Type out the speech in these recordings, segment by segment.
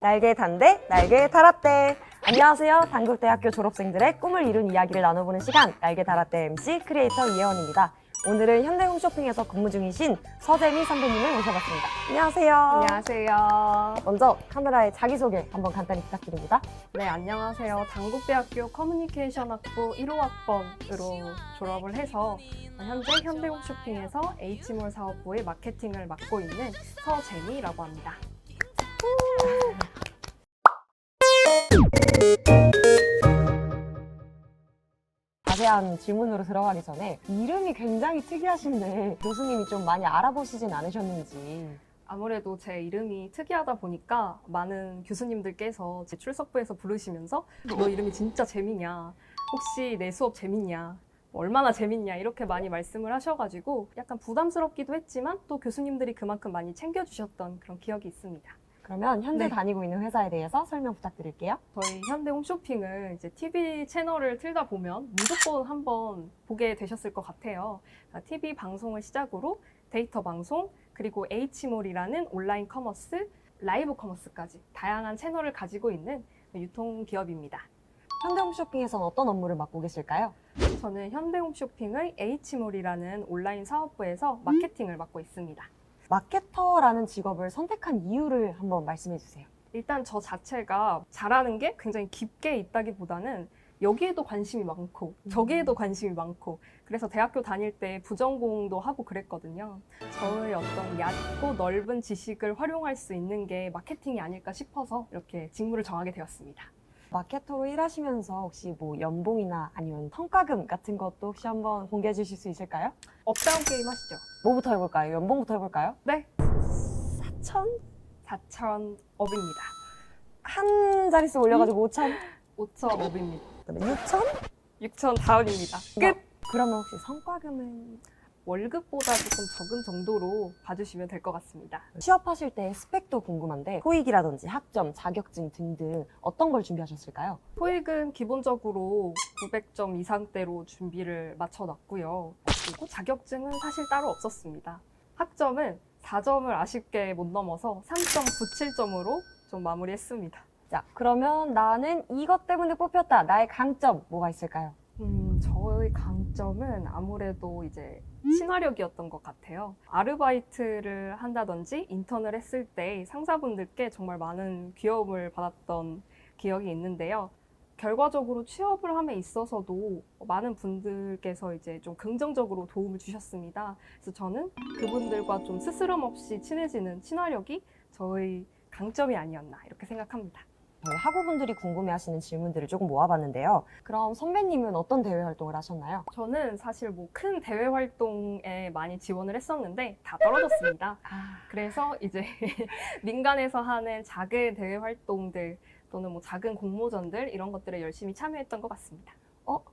날개 단대, 날개 달았대. 안녕하세요. 단국대학교 졸업생들의 꿈을 이룬 이야기를 나눠보는 시간, 날개 달았대 MC 크리에이터 이혜원입니다. 오늘은 현대홈쇼핑에서 근무 중이신 서재미 선배님을 모셔봤습니다. 안녕하세요. 안녕하세요. 먼저 카메라에 자기소개 한번 간단히 부탁드립니다. 네, 안녕하세요. 단국대학교 커뮤니케이션학부 1호학번으로 졸업을 해서 현재 현대홈쇼핑에서 H몰 사업부의 마케팅을 맡고 있는 서재미라고 합니다. 자세한 질문으로 들어가기 전에 이름이 굉장히 특이하신데 교수님이 좀 많이 알아보시진 않으셨는지. 아무래도 제 이름이 특이하다 보니까 많은 교수님들께서 제 출석부에서 부르시면서 너 이름이 진짜 재미냐? 혹시 내 수업 재밌냐? 얼마나 재밌냐? 이렇게 많이 말씀을 하셔가지고 약간 부담스럽기도 했지만 또 교수님들이 그만큼 많이 챙겨주셨던 그런 기억이 있습니다. 그러면 현재 네. 다니고 있는 회사에 대해서 설명 부탁드릴게요. 저희 현대홈쇼핑을 이제 TV 채널을 틀다 보면 무조건 한번 보게 되셨을 것 같아요. TV 방송을 시작으로 데이터 방송, 그리고 H몰이라는 온라인 커머스, 라이브 커머스까지 다양한 채널을 가지고 있는 유통기업입니다. 현대홈쇼핑에서는 어떤 업무를 맡고 계실까요? 저는 현대홈쇼핑의 H몰이라는 온라인 사업부에서 마케팅을 맡고 있습니다. 마케터라는 직업을 선택한 이유를 한번 말씀해 주세요. 일단 저 자체가 잘하는 게 굉장히 깊게 있다기보다는 여기에도 관심이 많고 저기에도 관심이 많고 그래서 대학교 다닐 때 부전공도 하고 그랬거든요. 저의 어떤 얕고 넓은 지식을 활용할 수 있는 게 마케팅이 아닐까 싶어서 이렇게 직무를 정하게 되었습니다. 마케터로 일하시면서 혹시 뭐 연봉이나 아니면 성과금 같은 것도 혹시 한번 공개해 주실 수 있을까요? 업다운 게임 하시죠? 뭐부터 해볼까요? 연봉부터 해볼까요? 네. 4천? 4,000업입니다. 한 자릿수 올려가지고 5천? 5,000업입니다. 그다음에 6천? 6,000다운입니다. 끝! 그러면 혹시 성과금은? 월급보다 조금 적은 정도로 봐주시면 될 것 같습니다. 취업하실 때 스펙도 궁금한데 토익이라든지 학점, 자격증 등등 어떤 걸 준비하셨을까요? 토익은 기본적으로 900점 이상대로 준비를 마쳐놨고요. 그리고 자격증은 사실 따로 없었습니다. 학점은 4점을 아쉽게 못 넘어서 3.97점으로 좀 마무리했습니다. 자, 그러면 나는 이것 때문에 뽑혔다. 나의 강점 뭐가 있을까요? 저의 강점은 아무래도 이제 친화력이었던 것 같아요. 아르바이트를 한다든지 인턴을 했을 때 상사분들께 정말 많은 귀여움을 받았던 기억이 있는데요. 결과적으로 취업을 함에 있어서도 많은 분들께서 이제 좀 긍정적으로 도움을 주셨습니다. 그래서 저는 그분들과 좀 스스럼 없이 친해지는 친화력이 저의 강점이 아니었나 이렇게 생각합니다. 저희 학우분들이 궁금해하시는 질문들을 조금 모아봤는데요. 그럼 선배님은 어떤 대외 활동을 하셨나요? 저는 사실 뭐 큰 대외 활동에 많이 지원을 했었는데 다 떨어졌습니다. 그래서 이제 민간에서 하는 작은 대외 활동들 또는 뭐 작은 공모전들 이런 것들에 열심히 참여했던 것 같습니다.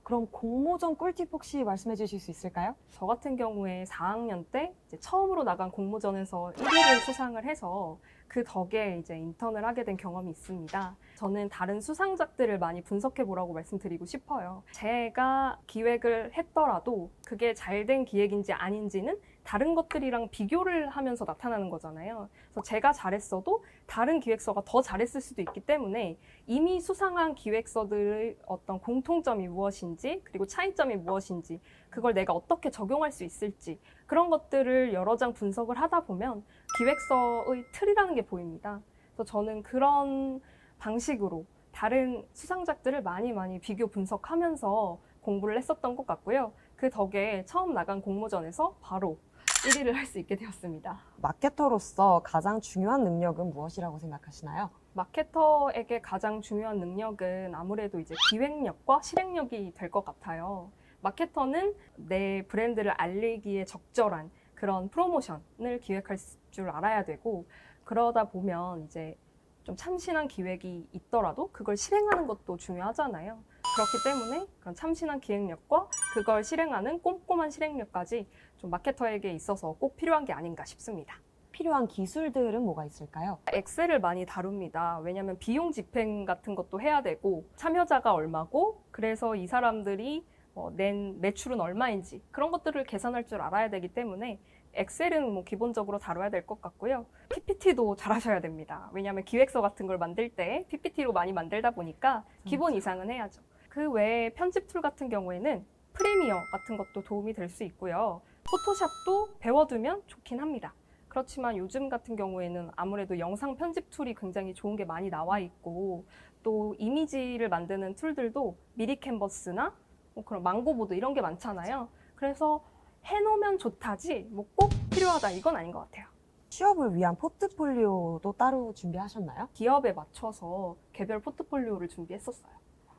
그럼 공모전 꿀팁 혹시 말씀해 주실 수 있을까요? 저 같은 경우에 4학년 때 이제 처음으로 나간 공모전에서 1위를 수상을 해서 그 덕에 이제 인턴을 하게 된 경험이 있습니다. 저는 다른 수상작들을 많이 분석해 보라고 말씀드리고 싶어요. 제가 기획을 했더라도 그게 잘된 기획인지 아닌지는 다른 것들이랑 비교를 하면서 나타나는 거잖아요. 그래서 제가 잘했어도 다른 기획서가 더 잘했을 수도 있기 때문에 이미 수상한 기획서들의 어떤 공통점이 무엇인지 그리고 차이점이 무엇인지 그걸 내가 어떻게 적용할 수 있을지 그런 것들을 여러 장 분석을 하다 보면 기획서의 틀이라는 게 보입니다. 그래서 저는 그런 방식으로 다른 수상작들을 많이 비교 분석하면서 공부를 했었던 것 같고요. 그 덕에 처음 나간 공모전에서 바로 1위를 할 수 있게 되었습니다. 마케터로서 가장 중요한 능력은 무엇이라고 생각하시나요? 마케터에게 가장 중요한 능력은 아무래도 이제 기획력과 실행력이 될 것 같아요. 마케터는 내 브랜드를 알리기에 적절한 그런 프로모션을 기획할 줄 알아야 되고 그러다 보면 이제 좀 참신한 기획이 있더라도 그걸 실행하는 것도 중요하잖아요. 그렇기 때문에 그런 참신한 기획력과 그걸 실행하는 꼼꼼한 실행력까지 좀 마케터에게 있어서 꼭 필요한 게 아닌가 싶습니다. 필요한 기술들은 뭐가 있을까요? 엑셀을 많이 다룹니다. 왜냐하면 비용 집행 같은 것도 해야 되고 참여자가 얼마고 그래서 이 사람들이 낸 매출은 얼마인지 그런 것들을 계산할 줄 알아야 되기 때문에 엑셀은 뭐 기본적으로 다뤄야 될 것 같고요. PPT도 잘하셔야 됩니다. 왜냐하면 기획서 같은 걸 만들 때 PPT로 많이 만들다 보니까 기본 이상은 해야죠. 그 외에 편집 툴 같은 경우에는 프리미어 같은 것도 도움이 될 수 있고요. 포토샵도 배워두면 좋긴 합니다. 그렇지만 요즘 같은 경우에는 아무래도 영상 편집 툴이 굉장히 좋은 게 많이 나와 있고 또 이미지를 만드는 툴들도 미리 캔버스나 뭐 그런 망고보드 이런 게 많잖아요. 그래서 해놓으면 좋다지 뭐 꼭 필요하다 이건 아닌 것 같아요. 취업을 위한 포트폴리오도 따로 준비하셨나요? 기업에 맞춰서 개별 포트폴리오를 준비했었어요.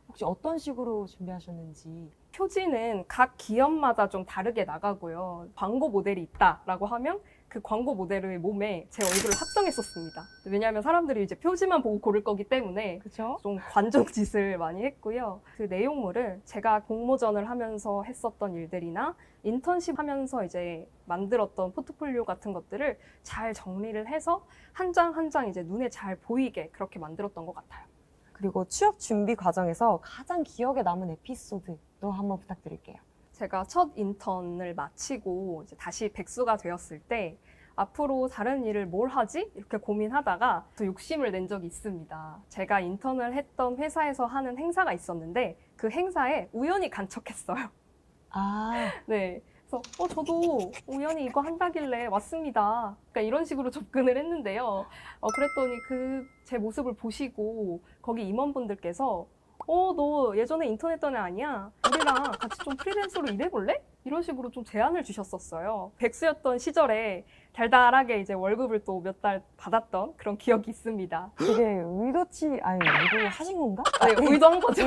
혹시 어떤 식으로 준비하셨는지. 표지는 각 기업마다 좀 다르게 나가고요. 광고 모델이 있다라고 하면 그 광고 모델의 몸에 제 얼굴을 합성했었습니다. 왜냐하면 사람들이 이제 표지만 보고 고를 거기 때문에 그렇죠? 좀 관종짓을 많이 했고요. 그 내용물을 제가 공모전을 하면서 했었던 일들이나 인턴십 하면서 이제 만들었던 포트폴리오 같은 것들을 잘 정리를 해서 한 장 한 장 이제 눈에 잘 보이게 그렇게 만들었던 것 같아요. 그리고 취업 준비 과정에서 가장 기억에 남은 에피소드도 한번 부탁드릴게요. 제가 첫 인턴을 마치고 이제 다시 백수가 되었을 때 앞으로 다른 일을 뭘 하지? 이렇게 고민하다가 또 욕심을 낸 적이 있습니다. 제가 인턴을 했던 회사에서 하는 행사가 있었는데 그 행사에 우연히 간척했어요. 아, 네. 그래서 저도 우연히 이거 한다길래 왔습니다. 그러니까 이런 식으로 접근을 했는데요. 그랬더니 제 모습을 보시고 거기 임원분들께서 너 예전에 인턴 했던 애 아니야? 우리랑 같이 좀 프리랜서로 일해볼래? 이런 식으로 좀 제안을 주셨었어요. 백수였던 시절에 달달하게 이제 월급을 또 몇 달 받았던 그런 기억이 있습니다. 되게 의도하신 건가? 네, 의도한 거죠.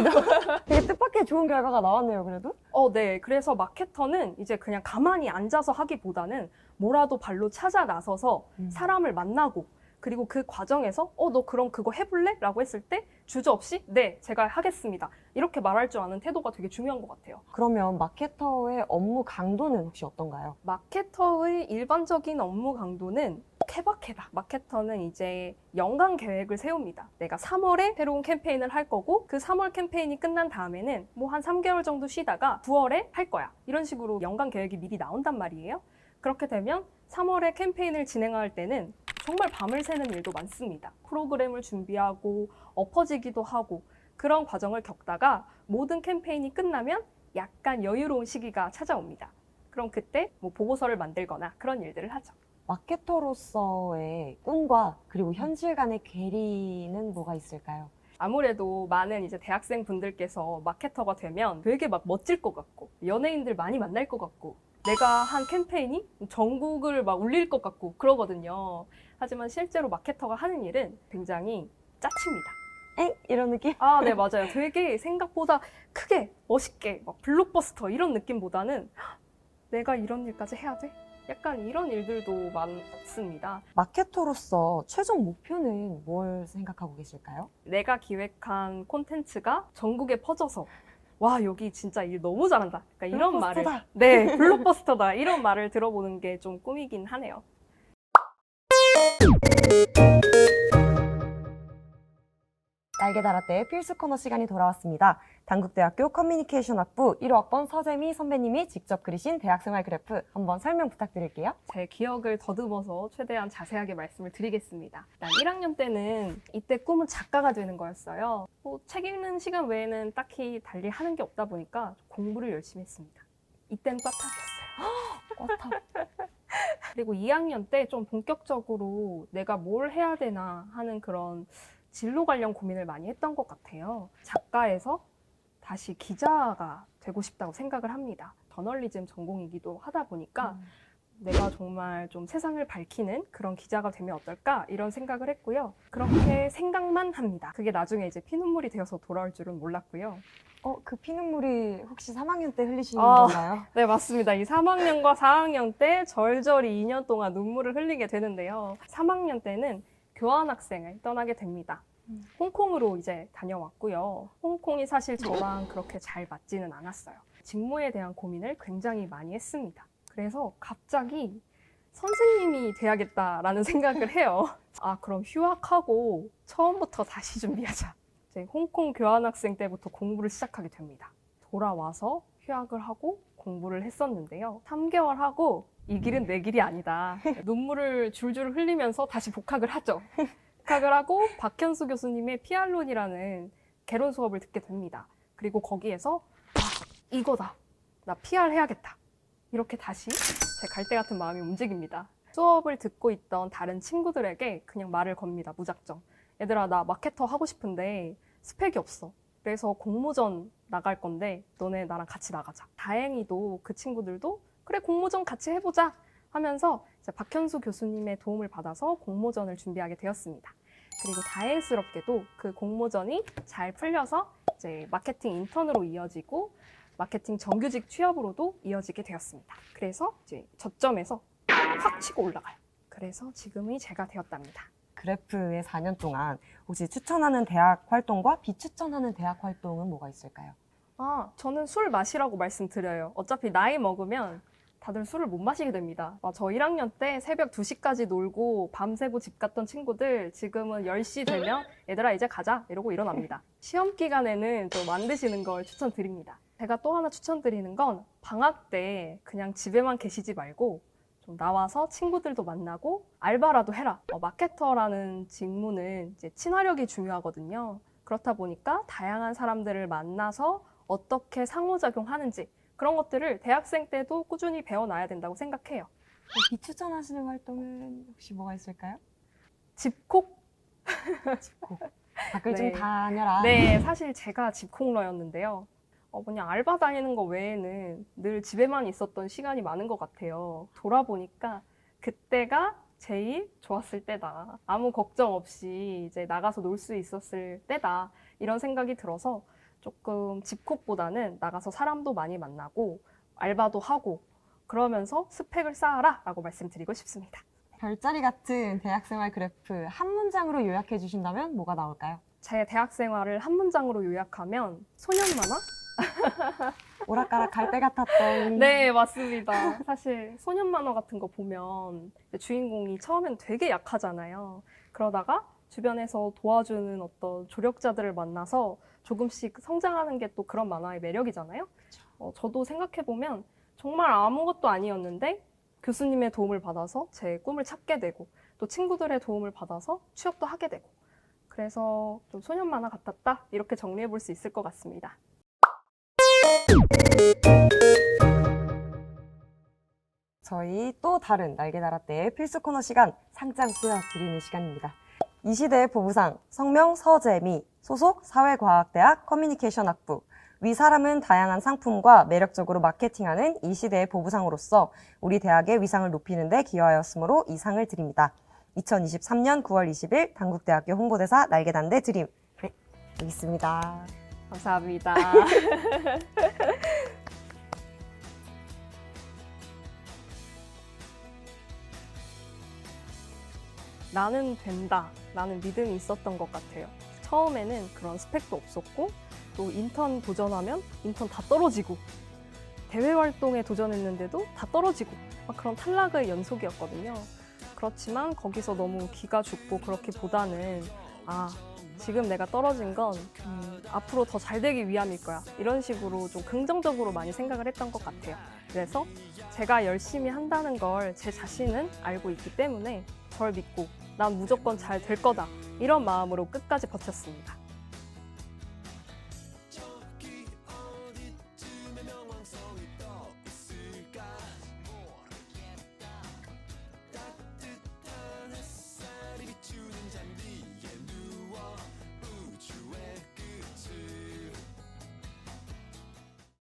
되게 뜻밖의 좋은 결과가 나왔네요, 그래도. 네. 그래서 마케터는 이제 그냥 가만히 앉아서 하기보다는 뭐라도 발로 찾아 나서서 사람을 만나고 그리고 그 과정에서 너 그럼 그거 해볼래? 라고 했을 때 주저없이 네, 제가 하겠습니다. 이렇게 말할 줄 아는 태도가 되게 중요한 것 같아요. 그러면 마케터의 업무 강도는 혹시 어떤가요? 마케터의 일반적인 업무 강도는 케바케다. 마케터는 이제 연간 계획을 세웁니다. 내가 3월에 새로운 캠페인을 할 거고 그 3월 캠페인이 끝난 다음에는 뭐 한 3개월 정도 쉬다가 9월에 할 거야. 이런 식으로 연간 계획이 미리 나온단 말이에요. 그렇게 되면 3월에 캠페인을 진행할 때는 정말 밤을 새는 일도 많습니다. 프로그램을 준비하고 엎어지기도 하고 그런 과정을 겪다가 모든 캠페인이 끝나면 약간 여유로운 시기가 찾아옵니다. 그럼 그때 뭐 보고서를 만들거나 그런 일들을 하죠. 마케터로서의 꿈과 그리고 현실 간의 괴리는 뭐가 있을까요? 아무래도 많은 이제 대학생 분들께서 마케터가 되면 되게 막 멋질 것 같고 연예인들 많이 만날 것 같고 내가 한 캠페인이 전국을 막 울릴 것 같고 그러거든요. 하지만 실제로 마케터가 하는 일은 굉장히 짜칩니다. 이런 느낌? 네, 맞아요. 되게 생각보다 크게, 멋있게, 막 블록버스터 이런 느낌보다는 내가 이런 일까지 해야 돼? 약간 이런 일들도 많습니다. 마케터로서 최종 목표는 뭘 생각하고 계실까요? 내가 기획한 콘텐츠가 전국에 퍼져서 와, 여기 진짜 일 너무 잘한다. 그러니까 이런 말을 블록버스터다. 네, 블록버스터다. 이런 말을 들어보는 게 좀 꿈이긴 하네요. 날개 달았대의 필수 코너 시간이 돌아왔습니다. 단국대학교 커뮤니케이션학부 1호학번 서재미 선배님이 직접 그리신 대학생활 그래프 한번 설명 부탁드릴게요. 제 기억을 더듬어서 최대한 자세하게 말씀을 드리겠습니다. 일단 1학년 때는 이때 꿈은 작가가 되는 거였어요. 책 읽는 시간 외에는 딱히 달리 하는 게 없다 보니까 공부를 열심히 했습니다. 이때는 꽈탑이었어요. 꽈탑. 그리고 2학년 때 좀 본격적으로 내가 뭘 해야 되나 하는 그런 진로 관련 고민을 많이 했던 것 같아요. 작가에서 다시 기자가 되고 싶다고 생각을 합니다. 저널리즘 전공이기도 하다 보니까 내가 정말 좀 세상을 밝히는 그런 기자가 되면 어떨까 이런 생각을 했고요. 그렇게 생각만 합니다. 그게 나중에 이제 피눈물이 되어서 돌아올 줄은 몰랐고요. 그 피눈물이 혹시 3학년 때 흘리시는 건가요? 네, 맞습니다. 이 3학년과 4학년 때 절절히 2년 동안 눈물을 흘리게 되는데요. 3학년 때는 교환학생을 떠나게 됩니다. 홍콩으로 이제 다녀왔고요. 홍콩이 사실 저랑 그렇게 잘 맞지는 않았어요. 직무에 대한 고민을 굉장히 많이 했습니다. 그래서 갑자기 선생님이 돼야겠다라는 생각을 해요. 그럼 휴학하고 처음부터 다시 준비하자. 이제 홍콩 교환학생 때부터 공부를 시작하게 됩니다. 돌아와서 휴학을 하고 공부를 했었는데요. 3개월 하고 이 길은 내 길이 아니다. 눈물을 줄줄 흘리면서 다시 복학을 하죠. 복학을 하고 박현수 교수님의 PR론이라는 개론 수업을 듣게 됩니다. 그리고 거기에서 이거다. 나 PR 해야겠다. 이렇게 다시 제 갈대 같은 마음이 움직입니다. 수업을 듣고 있던 다른 친구들에게 그냥 말을 겁니다. 무작정. 얘들아, 나 마케터 하고 싶은데 스펙이 없어. 그래서 공모전 나갈 건데 너네 나랑 같이 나가자. 다행히도 그 친구들도 그래, 공모전 같이 해보자 하면서 이제 박현수 교수님의 도움을 받아서 공모전을 준비하게 되었습니다. 그리고 다행스럽게도 그 공모전이 잘 풀려서 이제 마케팅 인턴으로 이어지고 마케팅 정규직 취업으로도 이어지게 되었습니다. 그래서 이제 저점에서 확 치고 올라가요. 그래서 지금의 제가 되었답니다. 그래프의 4년 동안 혹시 추천하는 대학 활동과 비추천하는 대학 활동은 뭐가 있을까요? 저는 술 마시라고 말씀드려요. 어차피 나이 먹으면 다들 술을 못 마시게 됩니다. 저 1학년 때 새벽 2시까지 놀고 밤새고 집 갔던 친구들 지금은 10시 되면 얘들아 이제 가자 이러고 일어납니다. 시험 기간에는 좀 안 드시는 걸 추천드립니다. 제가 또 하나 추천드리는 건 방학 때 그냥 집에만 계시지 말고 좀 나와서 친구들도 만나고 알바라도 해라. 마케터라는 직무는 이제 친화력이 중요하거든요. 그렇다 보니까 다양한 사람들을 만나서 어떻게 상호작용하는지 그런 것들을 대학생 때도 꾸준히 배워놔야 된다고 생각해요. 비추천하시는 활동은 혹시 뭐가 있을까요? 집콕? 집콕. 밖을 네. 좀 다녀라. 네, 사실 제가 집콕러였는데요. 그냥 알바 다니는 거 외에는 늘 집에만 있었던 시간이 많은 것 같아요. 돌아보니까 그때가 제일 좋았을 때다. 아무 걱정 없이 이제 나가서 놀 수 있었을 때다. 이런 생각이 들어서 조금 집콕보다는 나가서 사람도 많이 만나고 알바도 하고 그러면서 스펙을 쌓아라 라고 말씀드리고 싶습니다. 별자리 같은 대학생활 그래프 한 문장으로 요약해 주신다면 뭐가 나올까요? 제 대학 생활을 한 문장으로 요약하면 소년 만화? 오락가락 갈대 같았던. 네, 맞습니다. 사실 소년 만화 같은 거 보면 주인공이 처음엔 되게 약하잖아요. 그러다가 주변에서 도와주는 어떤 조력자들을 만나서 조금씩 성장하는 게 또 그런 만화의 매력이잖아요. 저도 생각해보면 정말 아무것도 아니었는데 교수님의 도움을 받아서 제 꿈을 찾게 되고 또 친구들의 도움을 받아서 취업도 하게 되고 그래서 좀 소년 만화 같았다 이렇게 정리해 볼 수 있을 것 같습니다. 저희 또 다른 날개달아떼의 필수 코너 시간 상장 수여 드리는 시간입니다. 이 시대의 보부상 성명 서재미 소속 사회과학대학 커뮤니케이션학부 위 사람은 다양한 상품과 매력적으로 마케팅하는 이 시대의 보부상으로서 우리 대학의 위상을 높이는 데 기여하였으므로 이 상을 드립니다. 2023년 9월 20일 단국대학교 홍보대사 날개단대 드림. 네, 여기 있습니다. 감사합니다. 나는 된다 라는 믿음이 있었던 것 같아요. 처음에는 그런 스펙도 없었고 또 인턴 도전하면 인턴 다 떨어지고 대외 활동에 도전했는데도 다 떨어지고 막 그런 탈락의 연속이었거든요. 그렇지만 거기서 너무 기가 죽고 그렇기보다는 지금 내가 떨어진 건 앞으로 더 잘 되기 위함일 거야. 이런 식으로 좀 긍정적으로 많이 생각을 했던 것 같아요. 그래서 제가 열심히 한다는 걸 제 자신은 알고 있기 때문에 절 믿고 난 무조건 잘 될 거다. 이런 마음으로 끝까지 버텼습니다.